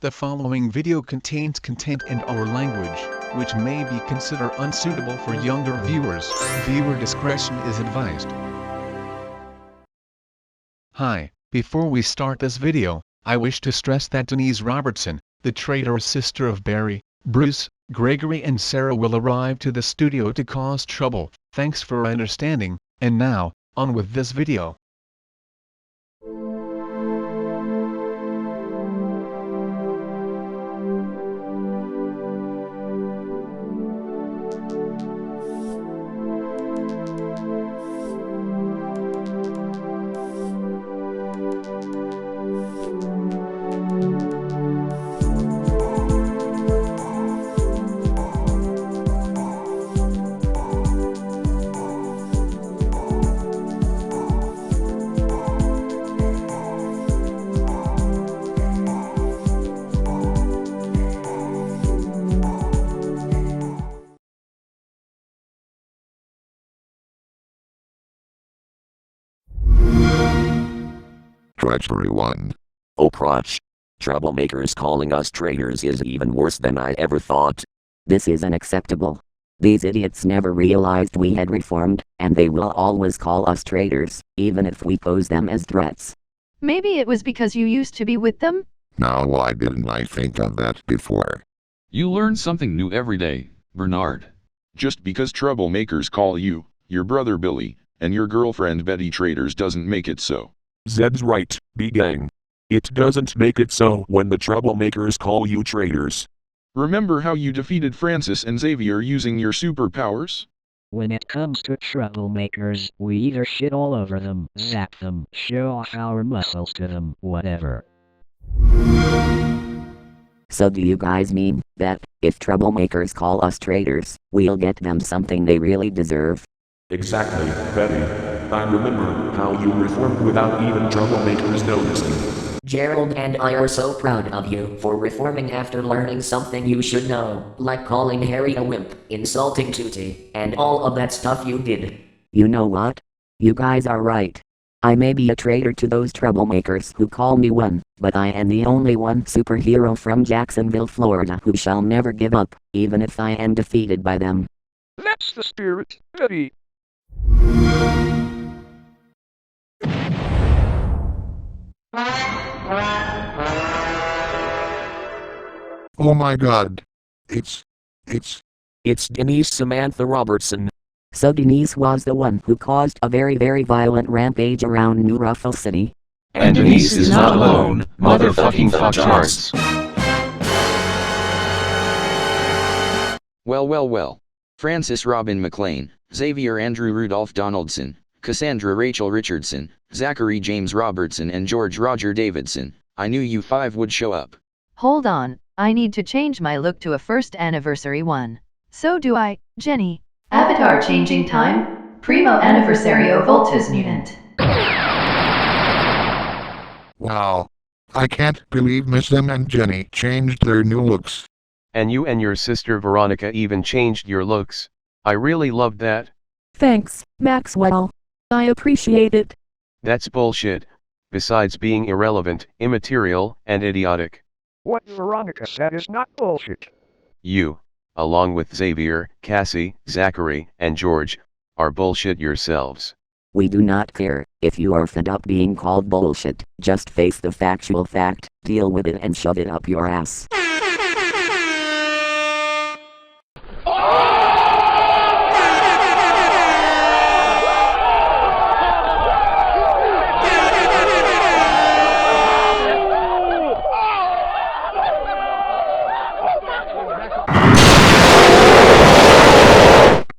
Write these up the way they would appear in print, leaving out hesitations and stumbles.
The following video contains content and/or language, which may be considered unsuitable for younger viewers. Viewer discretion is advised. Hi, before we start this video, I wish to stress that Denise Robertson, the traitorous sister of Barry, Bruce, Gregory and Sarah will arrive to the studio to cause trouble. Thanks for understanding, and now, on with this video. Treachery 1. Oh crotch. Troublemakers calling us traitors is even worse than I ever thought. This is unacceptable. These idiots never realized we had reformed, and they will always call us traitors, even if we pose them as threats. Maybe it was because you used to be with them? Now why didn't I think of that before? You learn something new every day, Bernard. Just because troublemakers call you, your brother Billy, and your girlfriend Betty traitors doesn't make it so. Zed's right, B-gang. It doesn't make it so when the troublemakers call you traitors. Remember how you defeated Francis and Xavier using your superpowers? When it comes to troublemakers, we either shit all over them, zap them, show off our muscles to them, whatever. So do you guys mean that, if troublemakers call us traitors, we'll get them something they really deserve? Exactly, Betty. I remember how you reformed without even troublemakers noticing. Gerald and I are so proud of you for reforming after learning something you should know, like calling Harry a wimp, insulting Tootie, and all of that stuff you did. You know what? You guys are right. I may be a traitor to those troublemakers who call me one, but I am the only one superhero from Jacksonville, Florida who shall never give up, even if I am defeated by them. That's the spirit, Betty. Oh my god. It's Denise Samantha Robertson. So Denise was the one who caused a very violent rampage around New Ruffle City. And Denise is not alone, motherfucking fucktards. Well. Francis Robin McLain, Xavier Andrew Rudolph Donaldson, Cassandra Rachel Richardson, Zachary James Robertson and George Roger Davidson. I knew you five would show up. Hold on, I need to change my look to a first anniversary one. So do I, Jenny. Avatar changing time? Primo anniversario voltus mutant. wow. I can't believe Miss Em and Jenny changed their new looks. And you and your sister Veronica even changed your looks. I really loved that. Thanks, Maxwell. I appreciate it. That's bullshit. Besides being irrelevant, immaterial, and idiotic. What Veronica said is not bullshit. You, along with Xavier, Cassie, Zachary, and George, are bullshit yourselves. We do not care if you are fed up being called bullshit. Just face the factual fact, deal with it and shove it up your ass.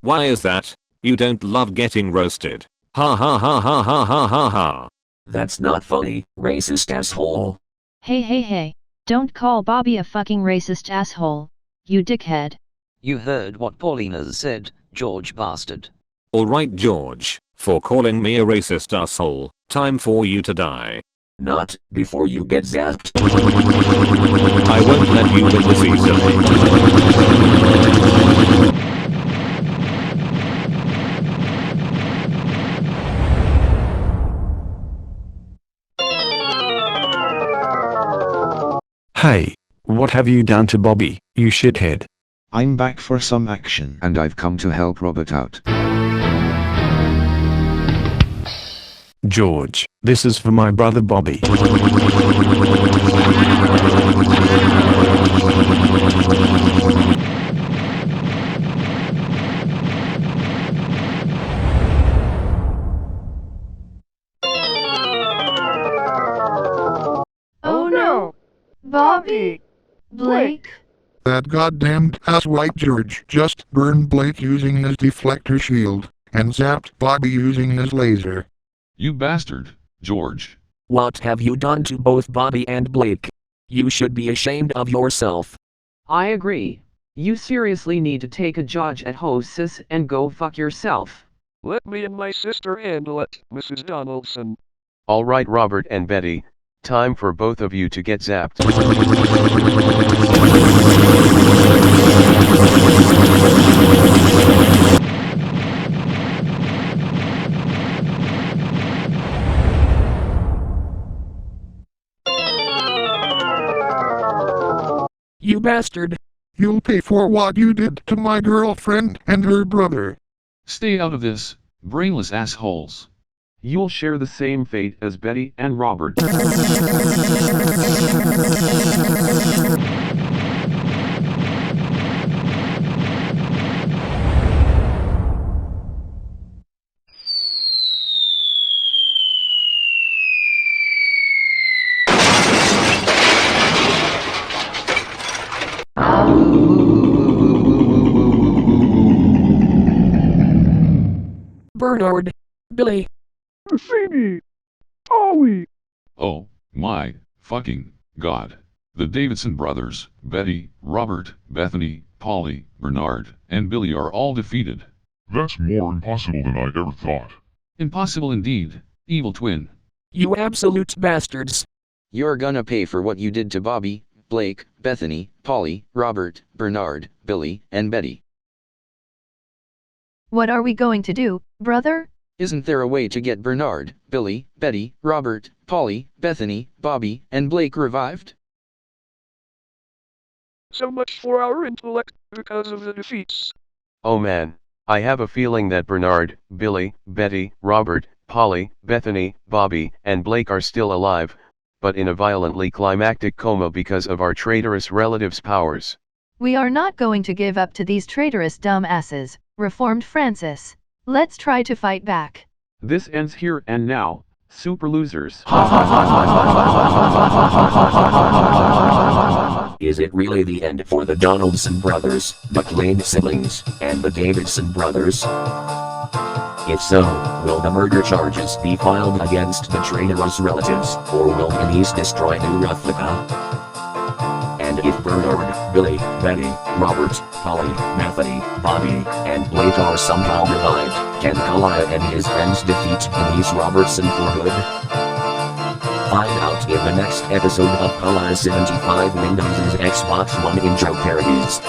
Why is that? You don't love getting roasted. Ha ha ha ha ha ha ha ha. That's not funny, racist asshole. Hey. Don't call Bobby a fucking racist asshole, you dickhead. You heard what Paulina said, George bastard. Alright George, for calling me a racist asshole, time for you to die. Not before you get zapped. I won't let you win this easily. Hey, What have you done to Bobby, you shithead? I'm back for some action. And I've come to help Robert out. George, this is for my brother Bobby. Oh no! Bobby! Blake? That goddamned asswipe George just burned Blake using his deflector shield, and zapped Bobby using his laser. You bastard, George. What have you done to both Bobby and Blake? You should be ashamed of yourself. I agree. You seriously need to take a judge at hostess and go fuck yourself. Let me and my sister handle it, Mrs. Donaldson. Alright Robert and Betty, time for both of you to get zapped. You bastard! You'll pay for what you did to my girlfriend and her brother. Stay out of this, brainless assholes. You'll share the same fate as Betty and Robert. Bernard, Billy, Bethany, Ollie. Oh, my, fucking, God. The Davidson brothers, Betty, Robert, Bethany, Polly, Bernard, and Billy are all defeated. That's more impossible than I ever thought. Impossible indeed, evil twin. you absolute bastards. You're gonna pay for what you did to Bobby, Blake, Bethany, Polly, Robert, Bernard, Billy, and Betty. What are we going to do, brother? Isn't there a way to get Bernard, Billy, Betty, Robert, Polly, Bethany, Bobby, and Blake revived? So much for our intellect, because of the defeats. Oh man, I have a feeling that Bernard, Billy, Betty, Robert, Polly, Bethany, Bobby, and Blake are still alive, but in a violently climactic coma because of our traitorous relatives' powers. We are not going to give up to these traitorous dumbasses, reformed Francis. Let's try to fight back. This ends here and now, super losers. Is it really the end for the Donaldson brothers, McLean siblings, and the Davidson brothers? If so, will the murder charges be filed against the traitorous relatives, or will Denise destroy New Replica? And if Bernard, Billy, Betty, Robert, Polly, Bethany, Bobby, and Blake are somehow revived, can Kalia and his friends defeat Denise Robertson for good? Find out in the next episode of Kalia 75 Windows' Xbox One intro parodies.